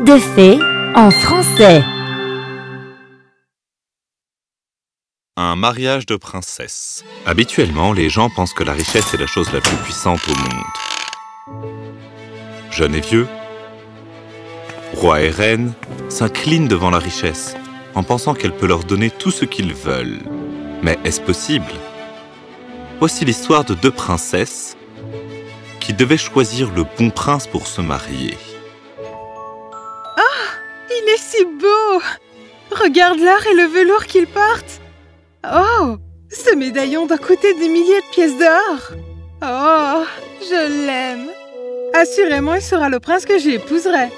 Conte de fées en français. Un mariage de princesse. Habituellement, les gens pensent que la richesse est la chose la plus puissante au monde. Jeunes et vieux, rois et reines s'inclinent devant la richesse en pensant qu'elle peut leur donner tout ce qu'ils veulent. Mais est-ce possible? Voici l'histoire de deux princesses qui devaient choisir le bon prince pour se marier. Oh, il est si beau! Regarde l'art et le velours qu'il porte! Oh, ce médaillon doit coûter des milliers de pièces d'or! Oh, je l'aime! Assurément, il sera le prince que j'épouserai.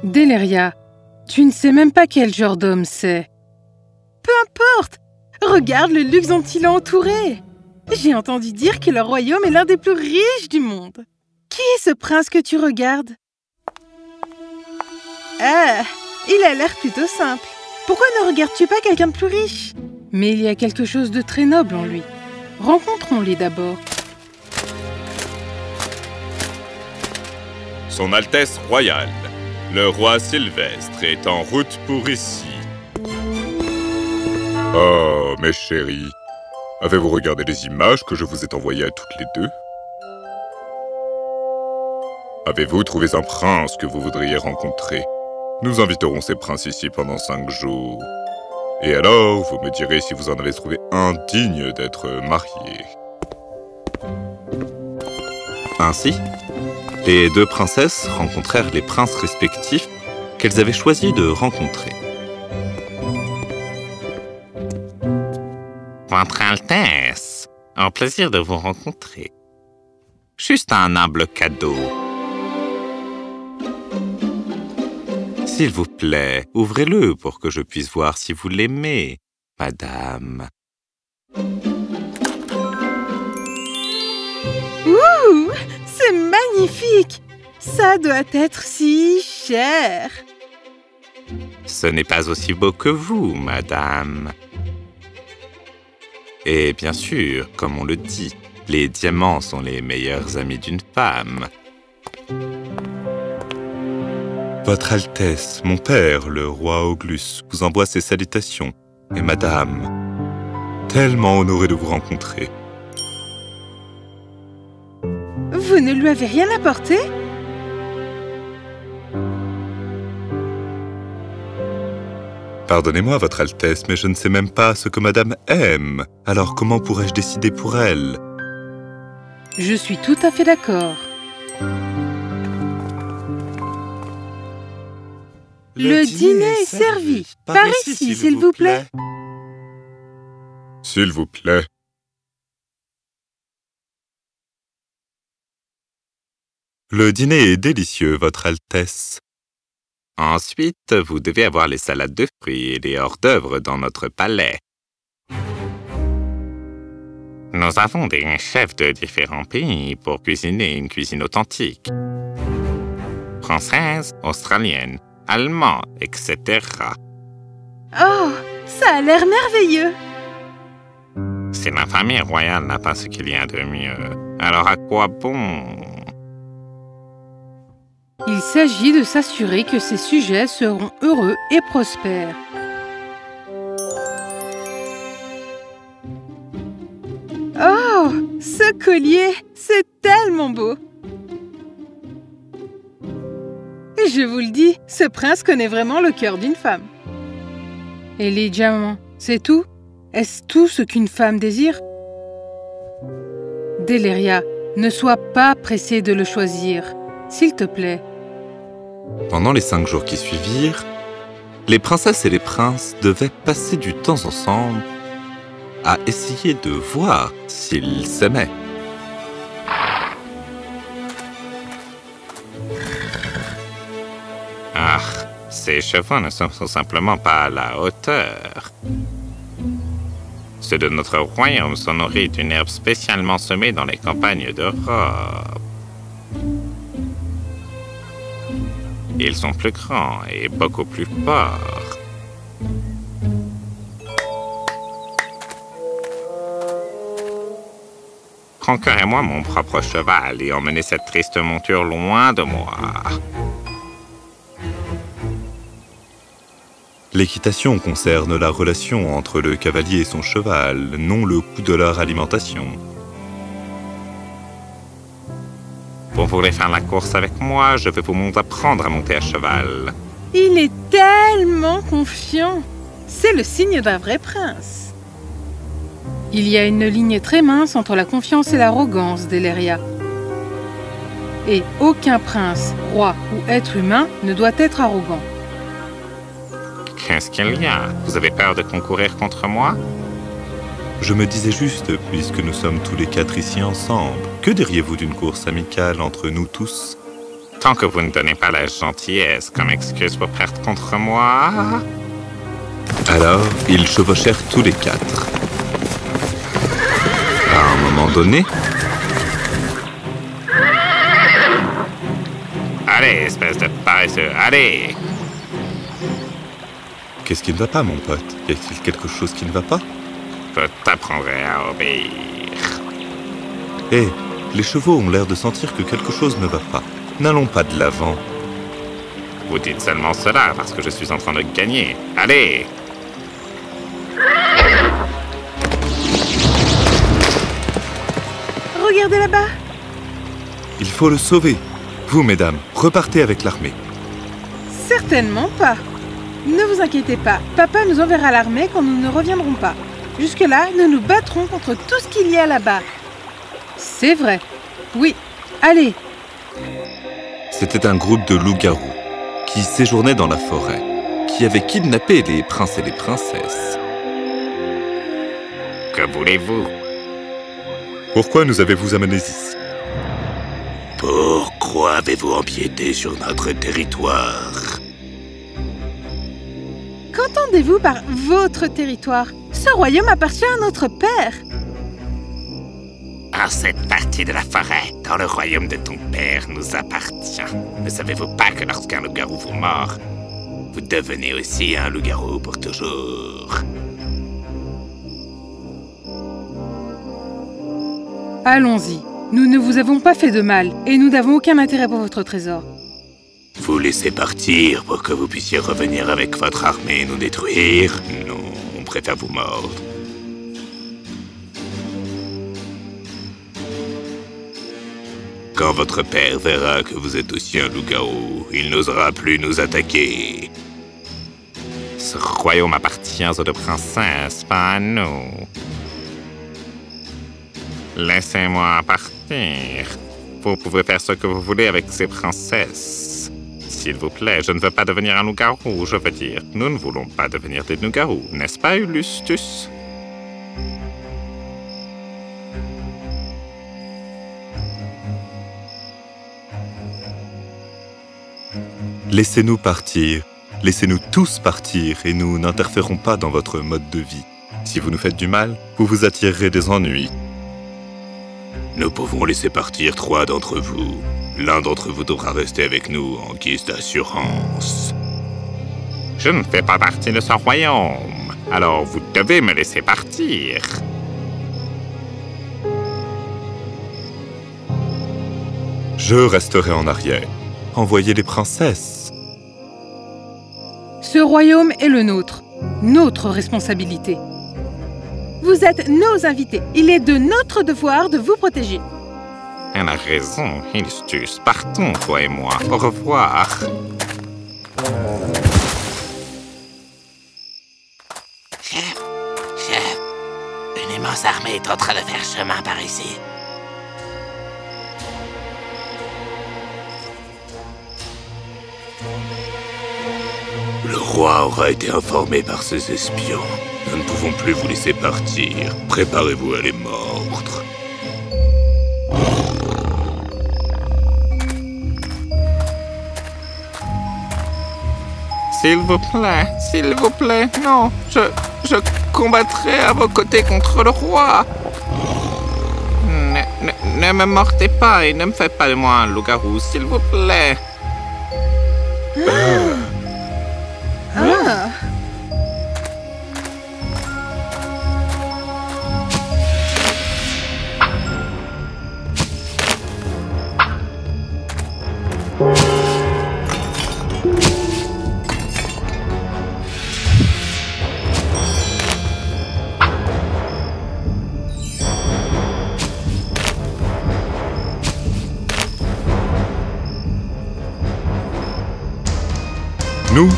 Déléria, tu ne sais même pas quel genre d'homme c'est. Peu importe! Regarde le luxe dont il est entouré! J'ai entendu dire que leur royaume est l'un des plus riches du monde. Qui est ce prince que tu regardes? Ah, il a l'air plutôt simple. Pourquoi ne regardes-tu pas quelqu'un de plus riche? Mais il y a quelque chose de très noble en lui. Rencontrons-les d'abord. Son Altesse royale, le roi Sylvestre est en route pour ici. Oh, mes chéris, avez-vous regardé les images que je vous ai envoyées à toutes les deux? Avez-vous trouvé un prince que vous voudriez rencontrer? Nous inviterons ces princes ici pendant 5 jours. Et alors, vous me direz si vous en avez trouvé un digne d'être marié. Ainsi, les deux princesses rencontrèrent les princes respectifs qu'elles avaient choisi de rencontrer. Votre Altesse, un plaisir de vous rencontrer. Juste un humble cadeau. S'il vous plaît, ouvrez-le pour que je puisse voir si vous l'aimez, madame. Ouh, c'est magnifique! Ça doit être si cher! Ce n'est pas aussi beau que vous, madame. Et bien sûr, comme on le dit, les diamants sont les meilleurs amis d'une femme. Votre Altesse, mon père, le roi Auglus, vous envoie ses salutations. Et madame, tellement honoré de vous rencontrer. Vous ne lui avez rien apporté? Pardonnez-moi, Votre Altesse, mais je ne sais même pas ce que madame aime. Alors comment pourrais-je décider pour elle? Je suis tout à fait d'accord. Le dîner est servi. Par ici, s'il vous plaît. S'il vous plaît. Le dîner est délicieux, Votre Altesse. Ensuite, vous devez avoir les salades de fruits et les hors-d'œuvre dans notre palais. Nous avons des chefs de différents pays pour cuisiner une cuisine authentique. Française, australienne, allemande, etc. Oh, ça a l'air merveilleux! Si la famille royale n'a pas ce qu'il y a de mieux, alors à quoi bon? Il s'agit de s'assurer que ces sujets seront heureux et prospères. Oh, ce collier, c'est tellement beau! Je vous le dis, ce prince connaît vraiment le cœur d'une femme. Et les diamants, c'est tout? Est-ce tout ce qu'une femme désire? Déléria, ne sois pas pressée de le choisir, s'il te plaît. Pendant les 5 jours qui suivirent, les princesses et les princes devaient passer du temps ensemble à essayer de voir s'ils s'aimaient. Ah, ces chevaux ne sont tout simplement pas à la hauteur. Ceux de notre royaume sont nourris d'une herbe spécialement semée dans les campagnes d'Europe. Ils sont plus grands et beaucoup plus forts. Conquérez-moi mon propre cheval et emmenez cette triste monture loin de moi. L'équitation concerne la relation entre le cavalier et son cheval, non le coût de leur alimentation. Vous voulez faire la course avec moi? Je vais vous apprendre à monter à cheval. Il est tellement confiant. C'est le signe d'un vrai prince. Il y a une ligne très mince entre la confiance et l'arrogance d'Eleria. Et aucun prince, roi ou être humain ne doit être arrogant. Qu'est-ce qu'il y a? Vous avez peur de concourir contre moi? Je me disais juste, puisque nous sommes tous les quatre ici ensemble, que diriez-vous d'une course amicale entre nous tous? Tant que vous ne donnez pas la gentillesse comme excuse pour perdre contre moi... Alors, ils chevauchèrent tous les quatre. À un moment donné... Allez, espèce de paresseux, allez! Qu'est-ce qui ne va pas, mon pote? Y a-t-il quelque chose qui ne va pas? Je t'apprendrai à obéir. Hé, les chevaux ont l'air de sentir que quelque chose ne va pas. N'allons pas de l'avant. Vous dites seulement cela parce que je suis en train de gagner. Allez! Regardez là-bas. Il faut le sauver. Vous, mesdames, repartez avec l'armée. Certainement pas. Ne vous inquiétez pas, papa nous enverra l'armée quand nous ne reviendrons pas. Jusque-là, nous nous battrons contre tout ce qu'il y a là-bas. C'est vrai. Oui, allez. C'était un groupe de loups-garous qui séjournaient dans la forêt, qui avaient kidnappé les princes et les princesses. Que voulez-vous? Pourquoi nous avez-vous amenés ici? Pourquoi avez-vous empiété sur notre territoire? Qu'entendez-vous par votre territoire? Ce royaume appartient à notre père. À cette partie de la forêt, dans le royaume de ton père, nous appartient. Ne savez-vous pas que lorsqu'un loup-garou vous mord, vous devenez aussi un loup-garou pour toujours? Allons-y. Nous ne vous avons pas fait de mal et nous n'avons aucun intérêt pour votre trésor. Vous laissez partir pour que vous puissiez revenir avec votre armée et nous détruire? Non, on préfère vous mordre. Quand votre père verra que vous êtes aussi un loup-garou, il n'osera plus nous attaquer. Ce royaume appartient aux deux princesses, pas à nous. Laissez-moi partir. Vous pouvez faire ce que vous voulez avec ces princesses. S'il vous plaît, je ne veux pas devenir un loup-garou, je veux dire. Nous ne voulons pas devenir des loups-garous, n'est-ce pas, Ulustus? Laissez-nous partir. Laissez-nous tous partir et nous n'interférons pas dans votre mode de vie. Si vous nous faites du mal, vous vous attirerez des ennuis. Nous pouvons laisser partir 3 d'entre vous. L'un d'entre vous devra rester avec nous en guise d'assurance. Je ne fais pas partie de ce royaume, alors vous devez me laisser partir. Je resterai en arrière. Envoyez les princesses. Ce royaume est le nôtre. Notre responsabilité. Vous êtes nos invités. Il est de notre devoir de vous protéger. Elle a raison, Ulustus. Partons, toi et moi. Au revoir. Chef, une immense armée est en train de faire chemin par ici. Le roi aura été informé par ses espions. Nous ne pouvons plus vous laisser partir. Préparez-vous à les mordre. S'il vous plaît, non. Je combattrai à vos côtés contre le roi. Ne me mordez pas et ne me faites pas de moi un loup-garou, s'il vous plaît. Ah. Nous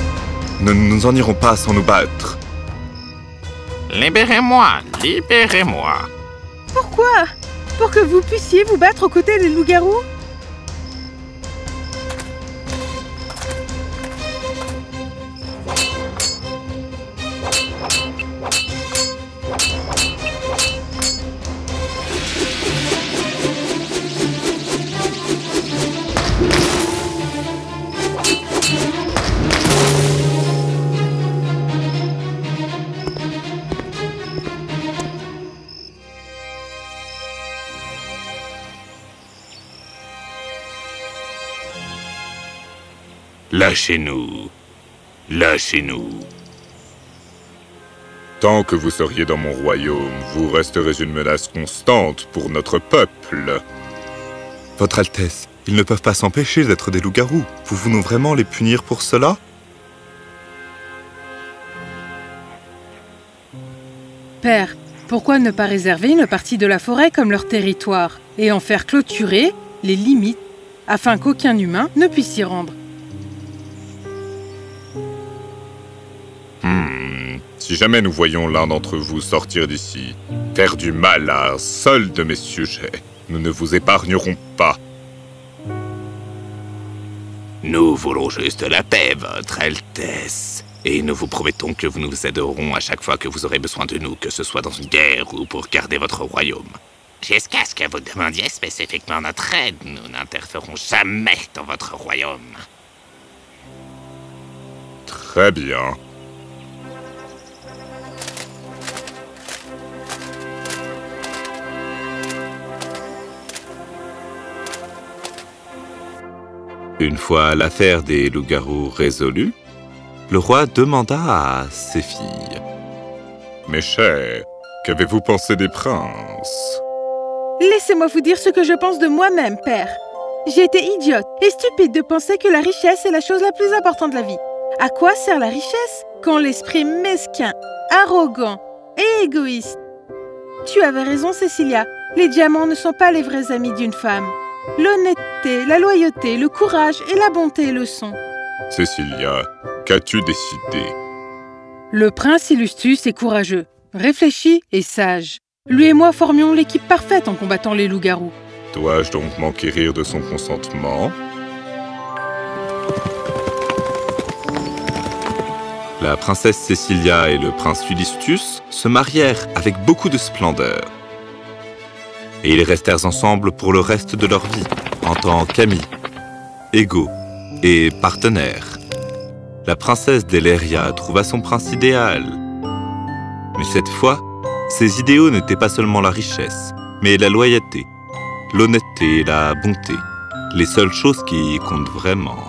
ne nous en irons pas sans nous battre. Libérez-moi, libérez-moi. Pourquoi? Pour que vous puissiez vous battre aux côtés des loups-garous? Lâchez-nous. Lâchez-nous. Tant que vous seriez dans mon royaume, vous resterez une menace constante pour notre peuple. Votre Altesse, ils ne peuvent pas s'empêcher d'être des loups-garous. Pouvons-nous vraiment les punir pour cela? Père, pourquoi ne pas réserver une partie de la forêt comme leur territoire et en faire clôturer les limites afin qu'aucun humain ne puisse s'y rendre? Si jamais nous voyons l'un d'entre vous sortir d'ici, faire du mal à un seul de mes sujets, nous ne vous épargnerons pas. Nous voulons juste la paix, Votre Altesse. Et nous vous promettons que vous nous aiderons à chaque fois que vous aurez besoin de nous, que ce soit dans une guerre ou pour garder votre royaume. Jusqu'à ce que vous demandiez spécifiquement notre aide, nous n'interférons jamais dans votre royaume. Très bien. Une fois l'affaire des loups-garous résolue, le roi demanda à ses filles. Mes chers, qu'avez-vous pensé des princes? Laissez-moi vous dire ce que je pense de moi-même, père. J'ai été idiote et stupide de penser que la richesse est la chose la plus importante de la vie. À quoi sert la richesse quand l'esprit mesquin, arrogant et égoïste? Tu avais raison, Cécilia. Les diamants ne sont pas les vrais amis d'une femme. L'honnêteté, la loyauté, le courage et la bonté le sont. Cécilia, qu'as-tu décidé? Le prince Illustus est courageux, réfléchi et sage. Lui et moi formions l'équipe parfaite en combattant les loups-garous. Dois-je donc m'enquérir de son consentement? La princesse Cécilia et le prince Illustus se marièrent avec beaucoup de splendeur. Et ils restèrent ensemble pour le reste de leur vie, en tant qu'amis, égaux et partenaires. La princesse d'Eléria trouva son prince idéal. Mais cette fois, ses idéaux n'étaient pas seulement la richesse, mais la loyauté, l'honnêteté et la bonté, les seules choses qui comptent vraiment.